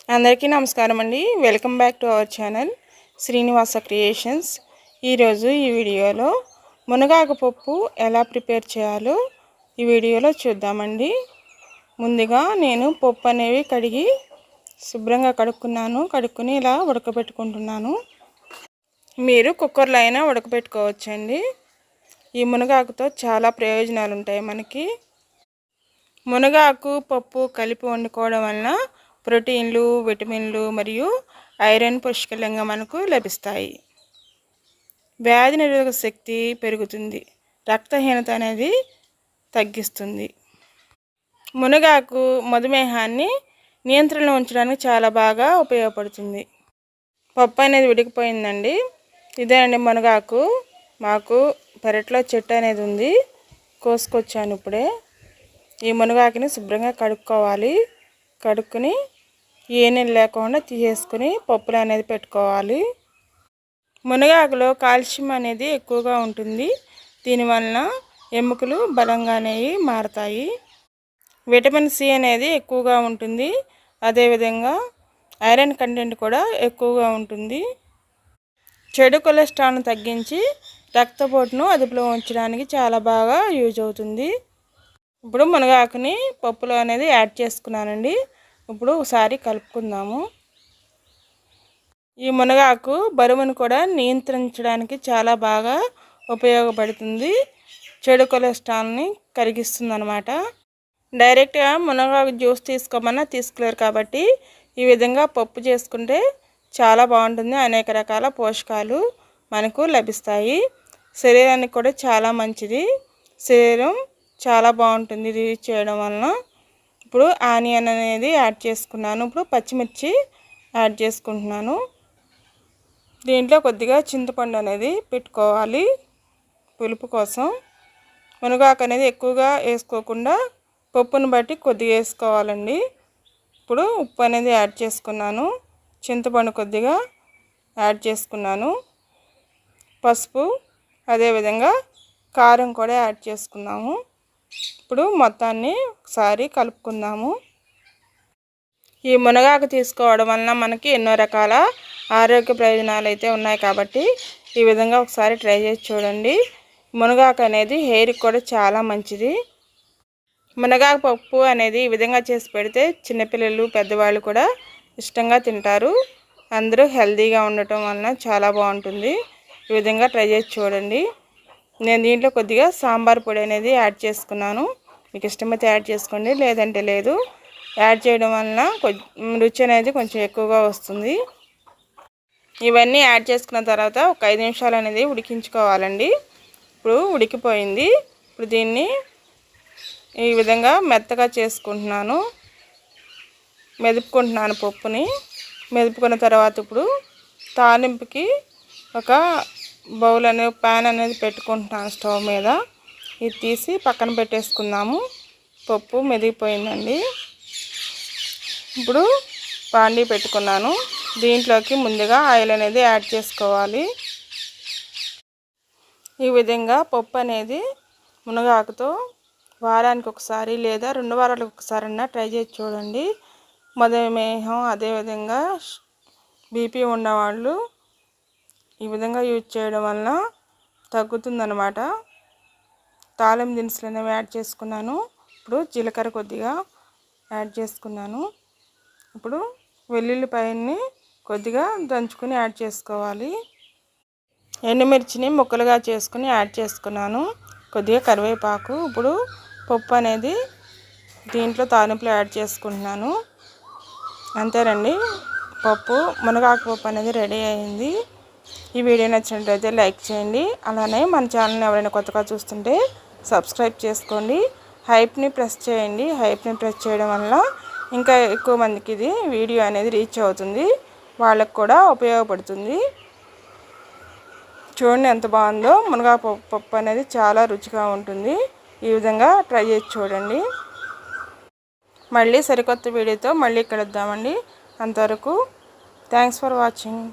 అందరికీ నమస్కారం అండి. Welcome back to our channel Srinivasa creations. ఈరోజు ఈ వీడియోలో మునగాకు పప్పు ఎలా ప్రిపేర్ చేయాలో ఈ వీడియోలో చూద్దామండి. ముందుగా నేను పప్పు అనేవి కడిగి శుభ్రంగా కడుక్కుని ఇలా ఉడకబెట్టుకుంటున్నాను. మీరు కుక్కర్లో అయినా ఉడకబెట్టుకోవచ్చండి. ఈ మునగాకుతో చాలా ప్రయోజనాలు ఉంటాయి మనకి. మునగాకు పప్పు కలిపి వండుకోవడం వలన ప్రోటీన్లు, విటమిన్లు మరియు ఐరన్ పుష్కలంగా మనకు లభిస్తాయి. వ్యాధి నిరోధక శక్తి పెరుగుతుంది. రక్తహీనత అనేది తగ్గిస్తుంది. మునగాకు మధుమేహాన్ని నియంత్రణలో ఉంచడానికి చాలా బాగా ఉపయోగపడుతుంది. పప్పు అనేది ఉడికిపోయిందండి. ఇదేనండి మునగాకు. మాకు పెరట్లో చెట్టు అనేది ఉంది, కోసుకొచ్చాను ఇప్పుడే. ఈ మునగాకుని శుభ్రంగా కడుక్కోవాలి. కడుక్కుని ఏనెలు లేకుండా తీసేసుకుని పప్పులు అనేది పెట్టుకోవాలి. మునగాకులో కాల్షియం అనేది ఎక్కువగా ఉంటుంది. దీనివలన ఎముకలు బలంగా అనేవి మారతాయి. విటమిన్ సి అనేది ఎక్కువగా ఉంటుంది. అదేవిధంగా ఐరన్ కంటెంట్ కూడా ఎక్కువగా ఉంటుంది. చెడు కొలెస్ట్రాల్ను తగ్గించి రక్తపోటును అదుపులో ఉంచడానికి చాలా బాగా యూజ్ అవుతుంది. ఇప్పుడు మునగాకుని పప్పులో అనేది యాడ్ చేసుకున్నానండి. ఇప్పుడు ఒకసారి కలుపుకుందాము. ఈ మునగాకు బరువును కూడా నియంత్రించడానికి చాలా బాగా ఉపయోగపడుతుంది. చెడు కొలెస్ట్రాల్ని కరిగిస్తుంది అన్నమాట. డైరెక్ట్గా మునగాకు జ్యూస్ తీసుకోమన్నా తీసుకోలేరు కాబట్టి ఈ విధంగా పప్పు చేసుకుంటే చాలా బాగుంటుంది. అనేక రకాల పోషకాలు మనకు లభిస్తాయి. శరీరానికి కూడా చాలా మంచిది. శరీరం చాలా బాగుంటుంది ఇది చేయడం వలన. ఇప్పుడు ఆనియన్ అనేది యాడ్ చేసుకున్నాను. ఇప్పుడు పచ్చిమిర్చి యాడ్ చేసుకుంటున్నాను. దీంట్లో కొద్దిగా చింతపండు అనేది పెట్టుకోవాలి పులుపు కోసం. మునగాకు అనేది ఎక్కువగా వేసుకోకుండా పప్పును బట్టి కొద్దిగా వేసుకోవాలండి. ఇప్పుడు ఉప్పు అనేది యాడ్ చేసుకున్నాను. చింతపండు కొద్దిగా యాడ్ చేసుకున్నాను. పసుపు, అదేవిధంగా కారం కూడా యాడ్ చేసుకున్నాము. ఇప్పుడు మొత్తాన్ని ఒకసారి కలుపుకుందాము. ఈ మునగాకు తీసుకోవడం వలన మనకి ఎన్నో రకాల ఆరోగ్య ప్రయోజనాలు అయితే ఉన్నాయి కాబట్టి ఈ విధంగా ఒకసారి ట్రై చేసి చూడండి. మునగాకు అనేది హెయిర్కి కూడా చాలా మంచిది. మునగాకు పప్పు అనేది ఈ విధంగా చేసి పెడితే చిన్నపిల్లలు, పెద్దవాళ్ళు కూడా ఇష్టంగా తింటారు. అందరూ హెల్తీగా ఉండటం వలన చాలా బాగుంటుంది. ఈ విధంగా ట్రై చేసి చూడండి. నేను దీంట్లో కొద్దిగా సాంబార్ పొడి అనేది యాడ్ చేసుకున్నాను. మీకు ఇష్టమైతే యాడ్ చేసుకోండి, లేదంటే లేదు. యాడ్ చేయడం వలన రుచి అనేది కొంచెం ఎక్కువగా వస్తుంది. ఇవన్నీ యాడ్ చేసుకున్న తర్వాత ఒక 5 నిమిషాలు అనేది ఉడికించుకోవాలండి. ఇప్పుడు ఉడికిపోయింది. ఇప్పుడు దీన్ని ఈ విధంగా మెత్తగా చేసుకుంటున్నాను. మెదుపుకుంటున్నాను పప్పుని. మెదుపుకున్న తర్వాత ఇప్పుడు తాలింపుకి ఒక బౌల్ అనేది, ప్యాన్ అనేది పెట్టుకుంటున్నాను స్టవ్ మీద. ఇది తీసి పక్కన పెట్టేసుకుందాము. పప్పు మెదిగిపోయిందండి. ఇప్పుడు బాండీ పెట్టుకున్నాను. దీంట్లోకి ముందుగా ఆయిల్ అనేది యాడ్ చేసుకోవాలి. ఈ విధంగా పప్పు అనేది మునగాకుతో వారానికి ఒకసారి లేదా 2 వారాలకు ఒకసారి అన్నా ట్రై చేసి చూడండి. మధుమేహం, అదేవిధంగా బీపీ ఉన్నవాళ్ళు ఈ విధంగా యూజ్ చేయడం వలన తగ్గుతుందన్నమాట. తాలింపు దినుసులు అనేవి యాడ్ చేసుకున్నాను. ఇప్పుడు జీలకర్ర కొద్దిగా యాడ్ చేసుకున్నాను. ఇప్పుడు వెల్లుల్లిపాయని కొద్దిగా దంచుకుని యాడ్ చేసుకోవాలి. ఎండుమిర్చిని ముక్కలుగా చేసుకుని యాడ్ చేసుకున్నాను. కొద్దిగా కరివేపాకు. ఇప్పుడు పప్పు అనేది దీంట్లో తాలింపులో యాడ్ చేసుకుంటున్నాను. అంతేనండి, పప్పు మునగాకు పప్పు అనేది రెడీ అయింది. ఈ వీడియో నచ్చినట్లయితే లైక్ చేయండి. అలానే మన ఛానల్ని ఎవరైనా కొత్తగా చూస్తుంటే సబ్స్క్రైబ్ చేసుకోండి. హైప్ని ప్రెస్ చేయండి. హైప్ని ప్రెస్ చేయడం వల్ల ఇంకా ఎక్కువ మందికి ఇది వీడియో అనేది రీచ్ అవుతుంది. వాళ్ళకు కూడా ఉపయోగపడుతుంది. చూడండి ఎంత బాగుందో. మునగాకు పప్పు అనేది చాలా రుచిగా ఉంటుంది. ఈ విధంగా ట్రై చేసి చూడండి. మళ్ళీ సరికొత్త వీడియోతో మళ్ళీ కలుద్దామండి. అంతవరకు థ్యాంక్స్ ఫర్ వాచింగ్.